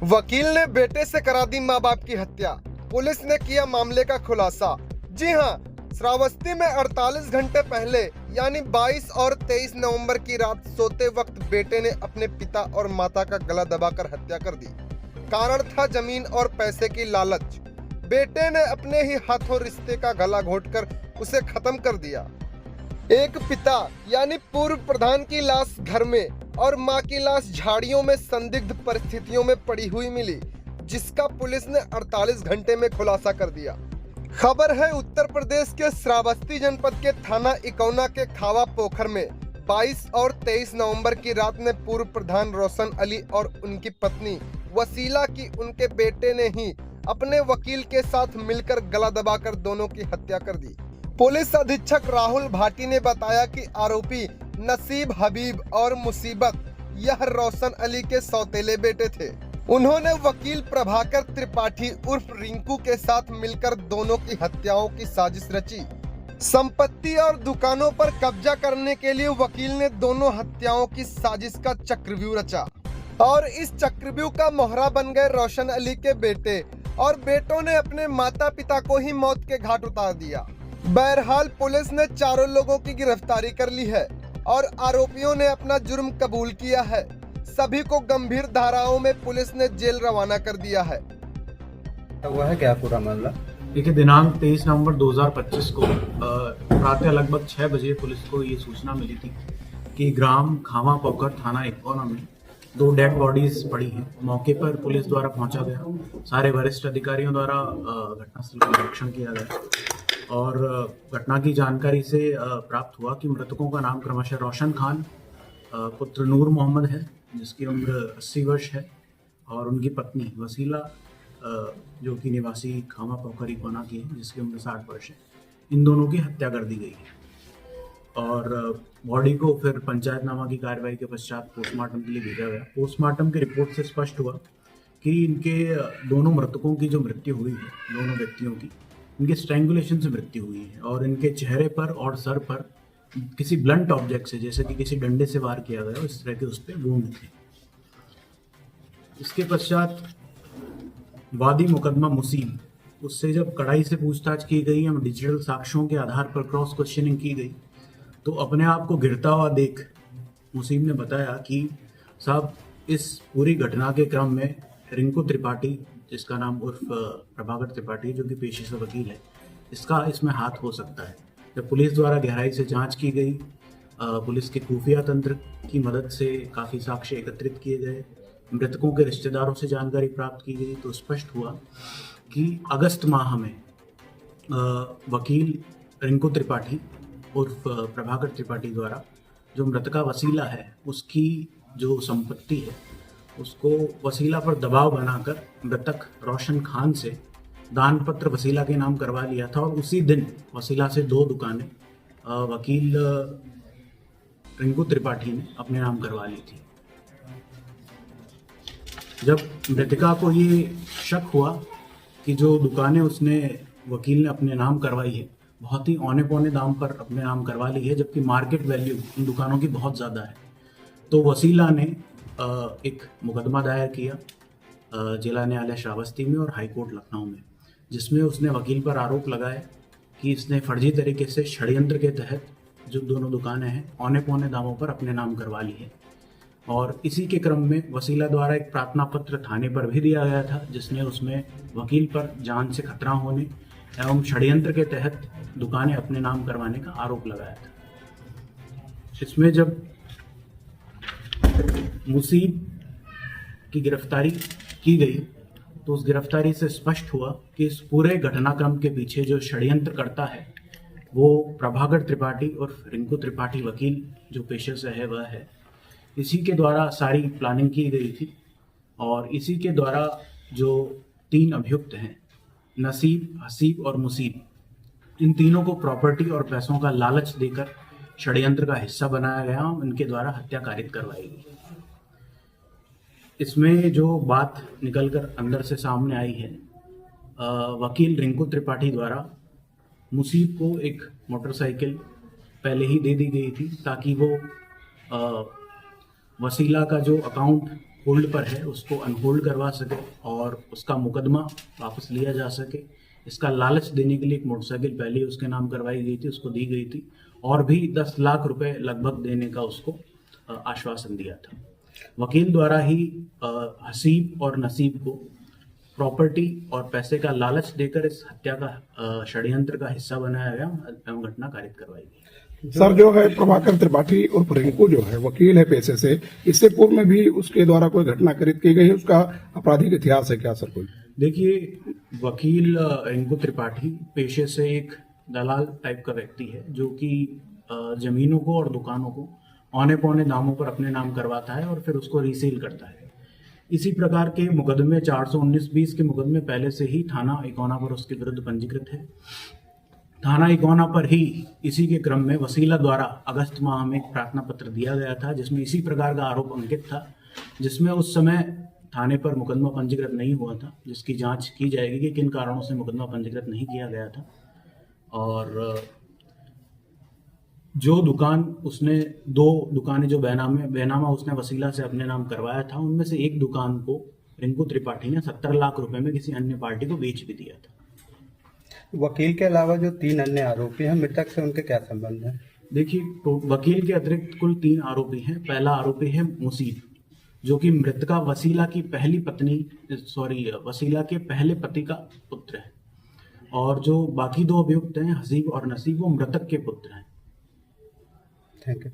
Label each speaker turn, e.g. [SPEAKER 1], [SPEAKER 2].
[SPEAKER 1] वकील ने बेटे से करा दी मां बाप की हत्या। पुलिस ने किया मामले का खुलासा। जी हां, श्रावस्ती में 48 घंटे पहले यानी 22 और 23 नवंबर की रात सोते वक्त बेटे ने अपने पिता और माता का गला दबाकर हत्या कर दी। कारण था जमीन और पैसे की लालच। बेटे ने अपने ही हाथों रिश्ते का गला घोटकर उसे खत्म कर दिया। एक पिता यानी पूर्व प्रधान की लाश घर में और मां की लाश झाड़ियों में संदिग्ध परिस्थितियों में पड़ी हुई मिली, जिसका पुलिस ने 48 घंटे में खुलासा कर दिया। खबर है उत्तर प्रदेश के श्रावस्ती जनपद के थाना इकौना के खावा पोखर में 22 और 23 नवंबर की रात में पूर्व प्रधान रोशन अली और उनकी पत्नी वसीला की उनके बेटे ने ही अपने वकील के साथ मिलकर गला दबाकर दोनों की हत्या कर दी। पुलिस अधीक्षक राहुल भाटी ने बताया कि आरोपी नसीब हबीब और मुसीबत यह रोशन अली के सौतेले बेटे थे। उन्होंने वकील प्रभाकर त्रिपाठी उर्फ रिंकू के साथ मिलकर दोनों की हत्याओं की साजिश रची। संपत्ति और दुकानों पर कब्जा करने के लिए वकील ने दोनों हत्याओं की साजिश का चक्रव्यूह रचा और इस चक्रव्यूह का मोहरा बन गए रोशन अली के बेटे और बेटों ने अपने माता पिता को ही मौत के घाट उतार दिया। बहरहाल पुलिस ने चारों लोगों की गिरफ्तारी कर ली है और आरोपियों ने अपना जुर्म कबूल किया है। सभी को गंभीर धाराओं में पुलिस ने जेल रवाना कर दिया है।
[SPEAKER 2] हुआ है क्या पूरा मामला?
[SPEAKER 3] देखिए, दिनांक 23 नवंबर 2025 को प्रातः लगभग 6 बजे पुलिस को ये सूचना मिली थी कि ग्राम खावा पोखर थाना इकौना में 2 डेड बॉडीज पड़ी हैं। मौके पर पुलिस द्वारा पहुंचा गया। सारे वरिष्ठ अधिकारियों द्वारा घटनास्थल का निरीक्षण किया गया और घटना की जानकारी से प्राप्त हुआ कि मृतकों का नाम क्रमशः रोशन खान पुत्र नूर मोहम्मद है, जिसकी उम्र 80 वर्ष है, और उनकी पत्नी वसीला जो कि निवासी खामा पोखर इकौना की है, जिसकी उम्र 60 वर्ष है। इन दोनों की हत्या कर दी गई है और बॉडी को फिर पंचायतनामा की कार्रवाई के पश्चात पोस्टमार्टम के लिए भेजा गया। पोस्टमार्टम की रिपोर्ट से स्पष्ट हुआ कि इनके दोनों मृतकों की जो मृत्यु हुई है, दोनों व्यक्तियों की, इनके स्ट्रैंगुलेशन से मृत्यु हुई है और इनके चेहरे पर और सर पर किसी ब्लंट ऑब्जेक्ट से, जैसे कि किसी डंडे से वार किया गया, इस तरह के उस पर वूंड थे। इसके पश्चात वादी मुकदमा मुसीब, उससे जब कड़ाई से पूछताछ की गई, हम डिजिटल साक्ष्यों के आधार पर क्रॉस क्वेश्चनिंग की गई, तो अपने आप को गिरता हुआ देख मुसीब ने बताया कि साहब, इस पूरी घटना के क्रम में रिंकू त्रिपाठी, जिसका नाम उर्फ प्रभाकर त्रिपाठी, जो कि पेशे से वकील है, इसका इसमें हाथ हो सकता है। जब पुलिस द्वारा गहराई से जांच की गई, पुलिस के खुफिया तंत्र की मदद से काफ़ी साक्ष्य एकत्रित किए गए, मृतकों के रिश्तेदारों से जानकारी प्राप्त की गई, तो स्पष्ट हुआ कि अगस्त माह में वकील रिंकू त्रिपाठी उर्फ प्रभाकर त्रिपाठी द्वारा जो मृतका वसीला है, उसकी जो संपत्ति है, उसको वसीला पर दबाव बनाकर मृतक रोशन खान से दान पत्र वसीला के नाम करवा लिया था और उसी दिन वसीला से 2 दुकानें वकील रिंकू त्रिपाठी ने अपने नाम करवा ली थी। जब मृतका को ये शक हुआ कि जो दुकानें उसने वकील ने अपने नाम करवाई है, बहुत ही औने पौने दाम पर अपने नाम करवा ली है, जबकि मार्केट वैल्यू इन दुकानों की बहुत ज़्यादा है, तो वसीला ने एक मुकदमा दायर किया जिला न्यायालय श्रावस्ती में और हाईकोर्ट लखनऊ में, जिसमें उसने वकील पर आरोप लगाया कि इसने फर्जी तरीके से षड्यंत्र के तहत जो दोनों दुकानें हैं, औने पौने दामों पर अपने नाम करवा ली है। और इसी के क्रम में वसीला द्वारा एक प्रार्थना पत्र थाने पर भी दिया गया था, जिसने उसमें वकील पर जान से खतरा होने एवं षड्यंत्र के तहत दुकानें अपने नाम करवाने का आरोप लगाया था। इसमें जब मुसीब की गिरफ्तारी की गई, तो उस गिरफ्तारी से स्पष्ट हुआ कि इस पूरे घटनाक्रम के पीछे जो षड्यंत्र करता है, वो प्रभाकर त्रिपाठी और रिंकू त्रिपाठी वकील जो पेशे से है वह है। इसी के द्वारा सारी प्लानिंग की गई थी और इसी के द्वारा जो 3 अभियुक्त हैं, नसीब, हसीब और मुसीब, इन तीनों को प्रॉपर्टी और पैसों का लालच देकर षड्यंत्र का हिस्सा बनाया गया और इनके द्वारा हत्या कारित करवाई गई। इसमें जो बात निकलकर अंदर से सामने आई है, वकील रिंकू त्रिपाठी द्वारा मुसीब को एक मोटरसाइकिल पहले ही दे दी गई थी ताकि वो वसीला का जो अकाउंट होल्ड पर है उसको अनहोल्ड करवा सके और उसका मुकदमा वापस लिया जा सके। इसका लालच देने के लिए एक मोटरसाइकिल पहले ही उसके नाम करवाई गई थी, उसको दी गई थी, और भी 10 लाख रुपए लगभग देने का उसको आश्वासन दिया था। वकील द्वारा ही हसीब और नसीब को प्रॉपर्टी और पैसे का लालच देकर इस हत्या का षड्यंत्र का हिस्सा बनाया गया एवं घटना कारित करवाई गई।
[SPEAKER 4] सर जो है प्रभाकर त्रिपाठी और रिंकू जो है वकील है पेशे से, इससे पूर्व में भी उसके द्वारा कोई घटना कारित की गई है, उसका आपराधिक इतिहास है क्या सर कोई?
[SPEAKER 3] देखिए, वकील रिंकू त्रिपाठी पेशे से एक दलाल टाइप का व्यक्ति है जो कि जमीनों को और दुकानों को औने पौने दामों पर अपने नाम करवाता है और फिर उसको रीसेल करता है। इसी प्रकार के मुकदमे 419-20 के मुकदमे पहले से ही थाना इकौना पर उसके विरुद्ध पंजीकृत है। थाना इकौना पर ही इसी के क्रम में वसीला द्वारा अगस्त माह में एक प्रार्थना पत्र दिया गया था जिसमें इसी प्रकार का आरोप अंकित था, जिसमें उस समय थाने पर मुकदमा पंजीकृत नहीं हुआ था, जिसकी जांच की जाएगी कि किन कारणों से मुकदमा पंजीकृत नहीं किया गया था। और जो दुकान उसने 2 दुकानें जो बेनामा उसने वसीला से अपने नाम करवाया था, उनमें से एक दुकान को रिंकू त्रिपाठी ने 70 लाख रुपए में किसी अन्य पार्टी को बेच भी दिया था।
[SPEAKER 2] वकील के अलावा जो 3 अन्य आरोपी हैं, मृतक से उनके क्या संबंध है?
[SPEAKER 3] देखिए, तो वकील के अतिरिक्त कुल 3 आरोपी हैं। पहला आरोपी है मुसीब, जो कि मृतका वसीला की वसीला के पहले पति का पुत्र है, और जो बाकी 2 अभियुक्त हैं हसीब और नसीब, वो मृतक के पुत्र हैं।
[SPEAKER 2] Thank you.